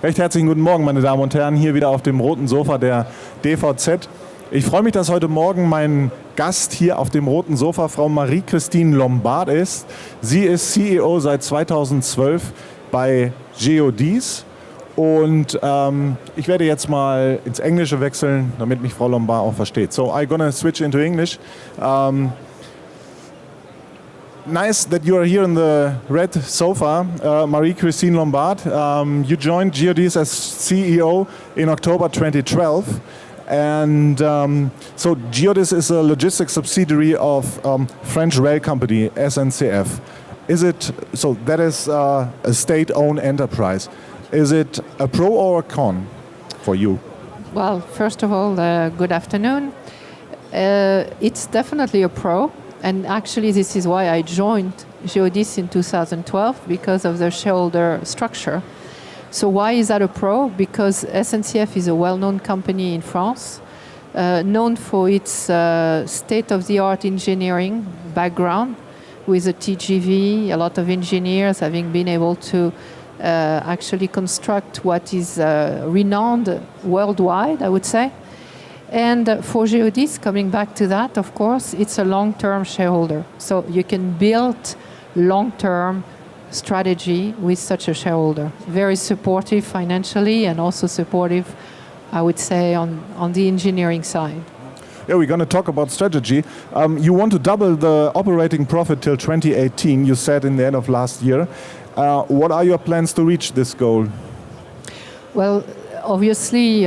Recht herzlichen guten Morgen, meine Damen und Herren, hier wieder auf dem Roten Sofa der DVZ. Ich freue mich, dass heute Morgen mein Gast hier auf dem Roten Sofa Frau Marie-Christine Lombard ist. Sie ist CEO seit 2012 bei Geodis und ich werde jetzt mal ins Englische wechseln, damit mich Frau Lombard auch versteht. So, I'm gonna switch into English. Nice that you are here in the red sofa, Marie-Christine Lombard. You joined Geodis as CEO in October 2012. And so Geodis is a logistics subsidiary of French rail company SNCF. Is it, so that is a state-owned enterprise. Is it a pro or a con for you? Well, first of all, good afternoon. It's definitely a pro. And actually, this is why I joined Geodis in 2012, because of the shareholder structure. So why is that a pro? Because SNCF is a well-known company in France, known for its state-of-the-art engineering background, with a TGV, a lot of engineers having been able to actually construct what is renowned worldwide, I would say. And for Geodis, coming back to that, of course, it's a long-term shareholder. So you can build long-term strategy with such a shareholder. Very supportive financially and also supportive, I would say, on the engineering side. Yeah, we're going to talk about strategy. You want to double the operating profit till 2018, you said in the end of last year. What are your plans to reach this goal? Well, obviously,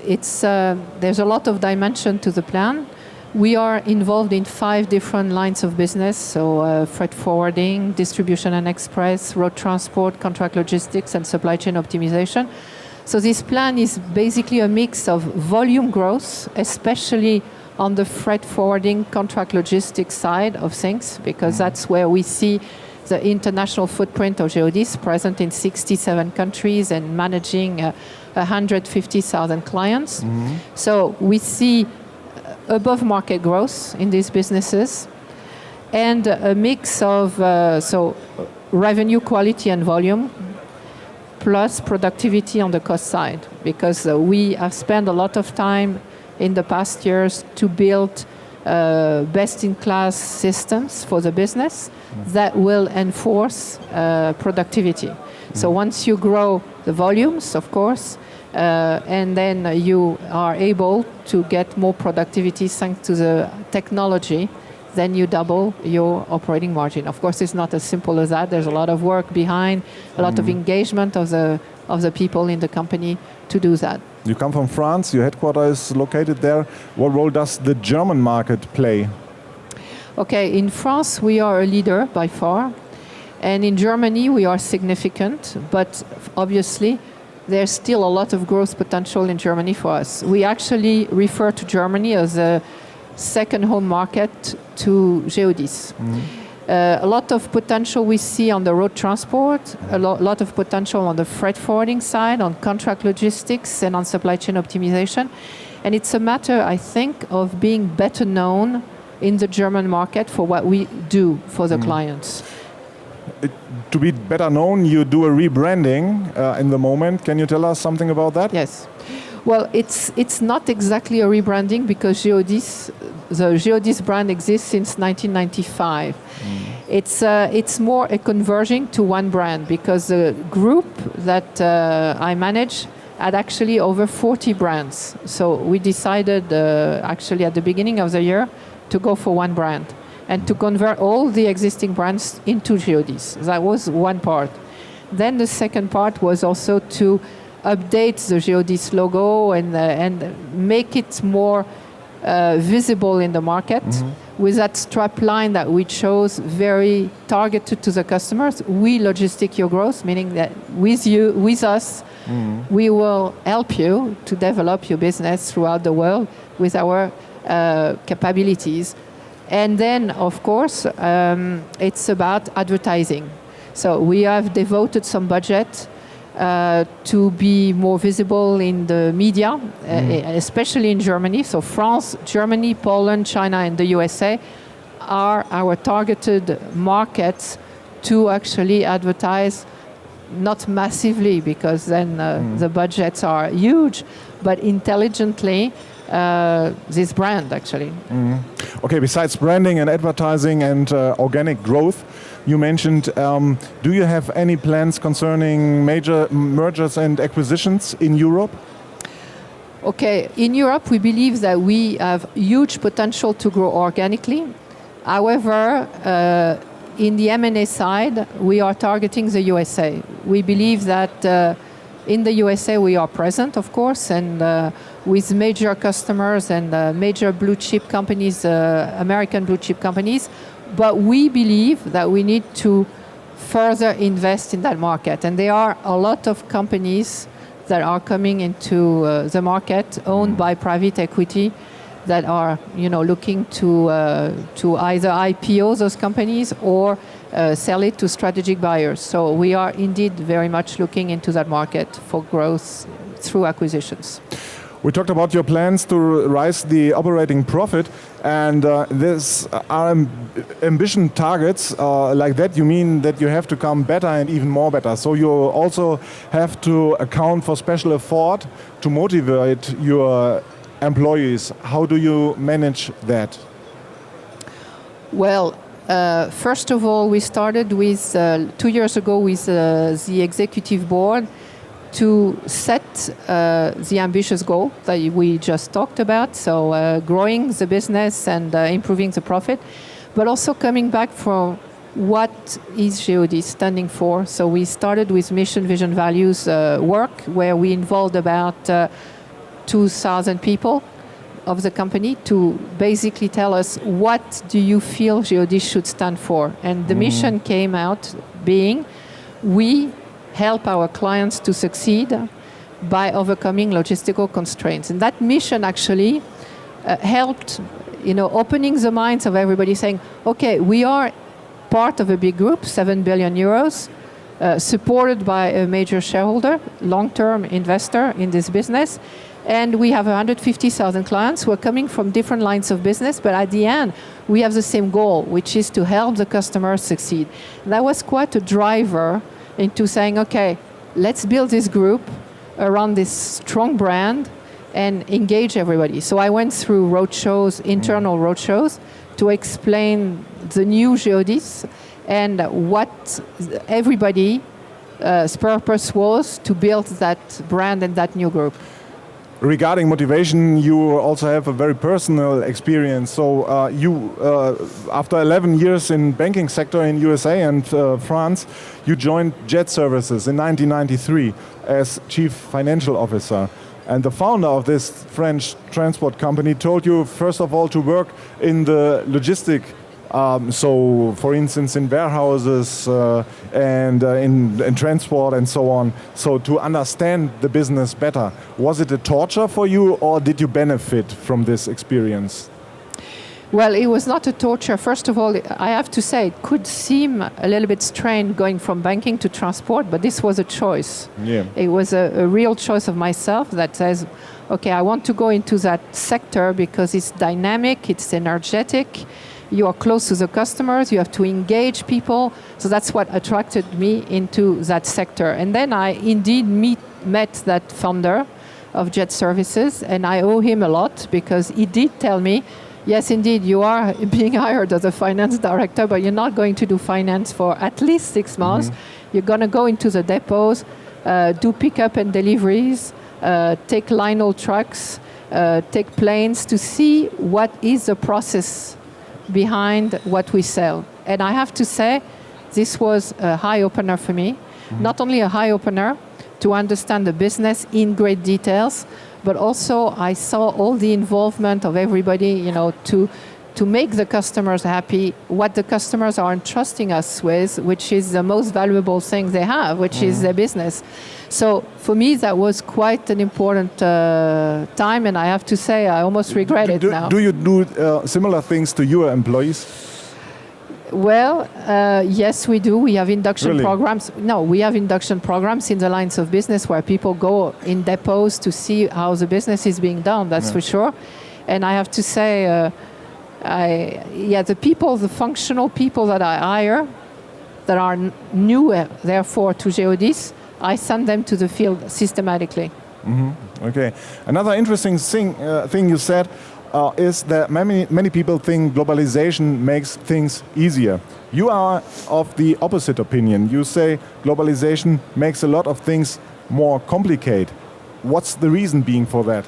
there's a lot of dimension to the plan. We are involved in 5 different lines of business, so freight forwarding, distribution and express, road transport, contract logistics, and supply chain optimization. So this plan is basically a mix of volume growth, especially on the freight forwarding, contract logistics side of things, because that's where we see the international footprint of Geodis, present in 67 countries and managing 150,000 clients. Mm-hmm. So we see above market growth in these businesses and a mix of revenue quality and volume plus productivity on the cost side, because we have spent a lot of time in the past years to build best-in-class systems for the business that will enforce productivity. So once you grow the volumes, of course, and then you are able to get more productivity thanks to the technology, then you double your operating margin. Of course, it's not as simple as that. There's a lot of work behind, a lot of engagement of the people in the company to do that. You come from France, your headquarters is located there. What role does the German market play? Okay, in France we are a leader by far, and in Germany we are significant, but obviously there's still a lot of growth potential in Germany for us. We actually refer to Germany as a second home market to Geodis. Mm-hmm. A lot of potential we see on the road transport, a lot of potential on the freight forwarding side, on contract logistics and on supply chain optimization. And it's a matter, I think, of being better known in the German market for what we do for the clients. To be better known, you do a rebranding in the moment. Can you tell us something about that? Yes. Well, it's not exactly a rebranding, because the Geodis brand exists since 1995. It's more a converging to one brand, because the group that I manage had actually over 40 brands. So we decided actually at the beginning of the year to go for one brand and to convert all the existing brands into Geodis. That was one part. Then the second part was also to update the Geodis logo and make it more visible in the market, with that strap line that we chose, very targeted to the customers. We logistic your growth, meaning that with us, we will help you to develop your business throughout the world with our capabilities. And then, of course, it's about advertising. So we have devoted some budget to be more visible in the media, especially in Germany. So France, Germany, Poland, China, and the USA are our targeted markets to actually advertise not massively, because then the budgets are huge, but intelligently this brand actually. Okay, besides branding and advertising and organic growth, you mentioned, do you have any plans concerning major mergers and acquisitions in Europe? Okay, in Europe we believe that we have huge potential to grow organically. However, in the M&A side, we are targeting the USA. We believe that in the USA we are present, of course, and with major customers and major blue chip companies, American blue chip companies. But we believe that we need to further invest in that market. And there are a lot of companies that are coming into the market owned by private equity that are, looking to either IPO those companies or sell it to strategic buyers. So we are indeed very much looking into that market for growth through acquisitions. We talked about your plans to rise the operating profit, and these are ambition targets like that. You mean that you have to come better and even more better. So you also have to account for special effort to motivate your employees. How do you manage that? Well, first of all, we started with 2 years ago with the executive board to set the ambitious goal that we just talked about, so growing the business and improving the profit, but also coming back from what is Geodis standing for. So we started with mission, vision, values work, where we involved about 2,000 people of the company to basically tell us, what do you feel Geodis should stand for? And the mission came out being, we help our clients to succeed by overcoming logistical constraints. And that mission actually helped, opening the minds of everybody, saying, okay, we are part of a big group, 7 billion euros, supported by a major shareholder, long-term investor in this business. And we have 150,000 clients who are coming from different lines of business, but at the end, we have the same goal, which is to help the customers succeed. And that was quite a driver into saying, okay, let's build this group around this strong brand and engage everybody. So I went through roadshows, internal roadshows, to explain the new Geodis and what everybody's purpose was to build that brand and that new group. Regarding motivation, you also have a very personal experience. So you, after 11 years in banking sector in USA and France, you joined Jet Services in 1993 as chief financial officer. And the founder of this French transport company told you, first of all, to work in the logistic. So, for instance, in warehouses and in transport and so on. So, to understand the business better, was it a torture for you, or did you benefit from this experience? Well, it was not a torture. First of all, I have to say, it could seem a little bit strange going from banking to transport, but this was a choice. Yeah. It was a real choice of myself that says, okay, I want to go into that sector because it's dynamic, it's energetic. You are close to the customers, you have to engage people. So that's what attracted me into that sector. And then I indeed met that founder of Jet Services, and I owe him a lot because he did tell me, yes, indeed, you are being hired as a finance director, but you're not going to do finance for at least 6 months. You're going to go into the depots, do pickup and deliveries, take line-haul trucks, take planes to see what is the process behind what we sell. And I have to say, this was a eye-opener for me. Not only a eye-opener to understand the business in great details, but also I saw all the involvement of everybody, to make the customers happy, what the customers are entrusting us with, which is the most valuable thing they have, which is their business. So for me, that was quite an important time, and I have to say, I almost regret it now. Do you do similar things to your employees? Well, yes, we do. We have induction programs. No, we have induction programs in the lines of business where people go in depots to see how the business is being done, that's for sure. And I have to say, the functional people that I hire that are new, therefore, to Geodis, I send them to the field systematically. Okay. Another interesting thing you said is that many people think globalization makes things easier. You are of the opposite opinion. You say globalization makes a lot of things more complicated. What's the reason being for that?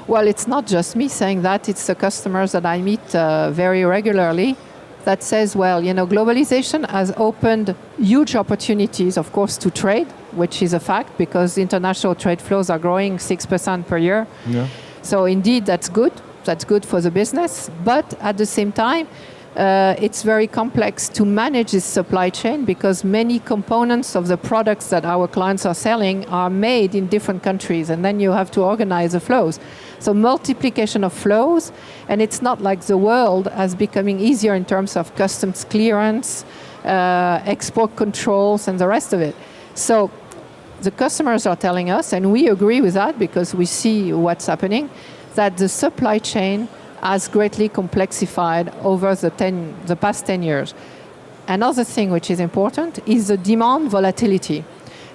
Well, it's not just me saying that, it's the customers that I meet very regularly that says, well, globalization has opened huge opportunities, of course, to trade, which is a fact because international trade flows are growing 6% per year. Yeah. So indeed, that's good. That's good for the business. But at the same time, it's very complex to manage this supply chain because many components of the products that our clients are selling are made in different countries, and then you have to organize the flows. So multiplication of flows, and it's not like the world is becoming easier in terms of customs clearance, export controls, and the rest of it. So the customers are telling us, and we agree with that because we see what's happening, that the supply chain has greatly complexified over the past 10 years. Another thing which is important is the demand volatility.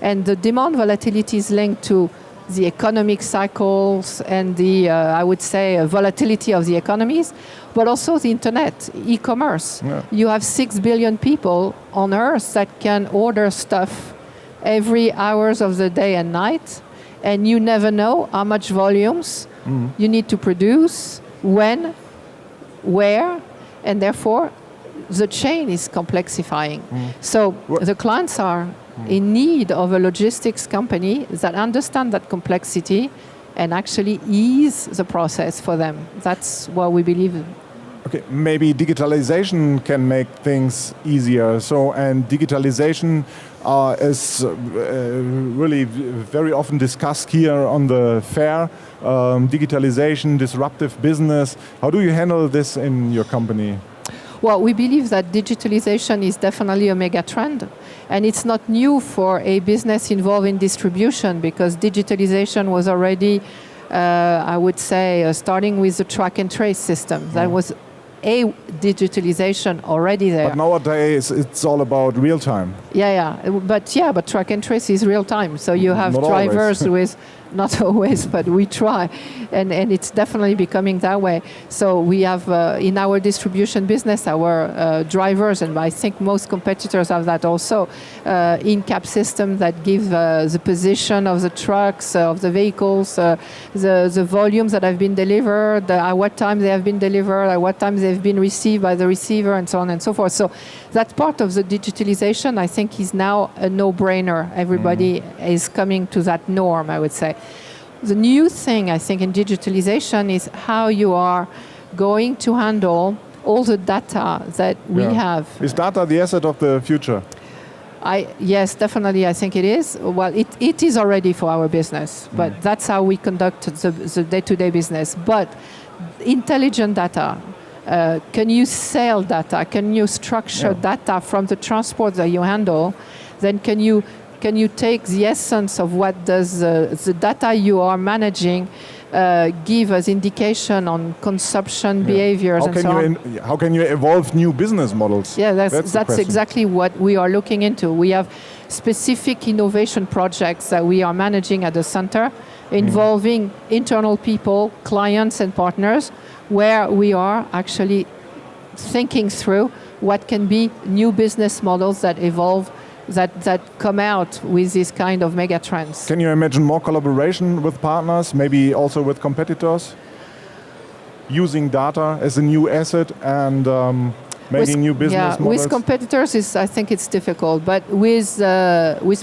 And the demand volatility is linked to the economic cycles and the, I would say, volatility of the economies, but also the internet, e-commerce. Yeah. You have 6 billion people on Earth that can order stuff every hours of the day and night, and you never know how much volumes you need to produce, when, where, and therefore the chain is complexifying. So the clients are in need of a logistics company that understand that complexity and actually ease the process for them. That's what we believe in. Okay, maybe digitalization can make things easier. So, and digitalization is really very often discussed here on the fair. Digitalization, disruptive business. How do you handle this in your company? Well, we believe that digitalization is definitely a mega trend. And it's not new for a business involved in distribution because digitalization was already, I would say, starting with the track and trace system. That was a digitalization already there. But nowadays it's all about real time. But track and trace is real time. So you have Not drivers always. with, not always, but we try. And it's definitely becoming that way. So we have in our distribution business, our drivers, and I think most competitors have that also, in-cab system that give the position of the trucks, of the vehicles, the volumes that have been delivered, at what time they have been delivered, at what time they've been received by the receiver, and so on and so forth. So that part of the digitalization, I think, is now a no-brainer. Everybody is coming to that norm, I would say. The new thing, I think, in digitalization is how you are going to handle all the data that we have. Is data the asset of the future? Yes, definitely, I think it is. Well, it is already for our business, but that's how we conduct the day-to-day business. But intelligent data, can you sell data? Can you structure data from the transport that you handle? Then can you take the essence of what does the data you are managing give as indication on consumption behaviors and so on? How can you evolve new business models? Yeah, that's exactly what we are looking into. We have specific innovation projects that we are managing at the center, involving internal people, clients and partners, where we are actually thinking through what can be new business models that evolve, that come out with this kind of mega trends. Can you imagine more collaboration with partners, maybe also with competitors? Using data as a new asset and making new business models? With competitors, I think it's difficult, but with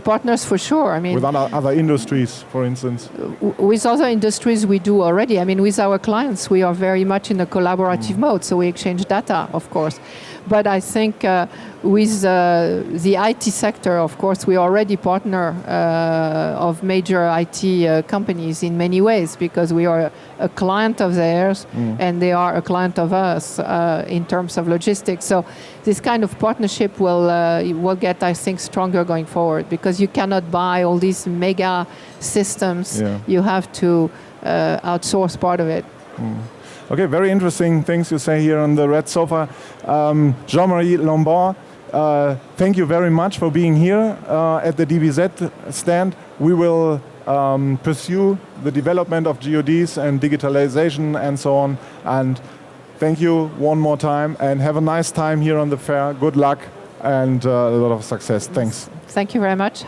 partners for sure. I mean, with other industries, for instance? With other industries, we do already. I mean, with our clients, we are very much in a collaborative mode, so we exchange data, of course. But I think with the IT sector, of course, we already partner of major IT companies in many ways because we are a client of theirs and they are a client of us in terms of logistics. So this kind of partnership will get, I think, stronger going forward because you cannot buy all these mega systems. Yeah. You have to outsource part of it. Okay, very interesting things you say here on the Red Sofa. Jean-Marie Lombard, thank you very much for being here at the DVZ stand. We will pursue the development of Geodis and digitalization and so on. And thank you one more time, and have a nice time here on the fair. Good luck and a lot of success. Thanks. Thank you very much.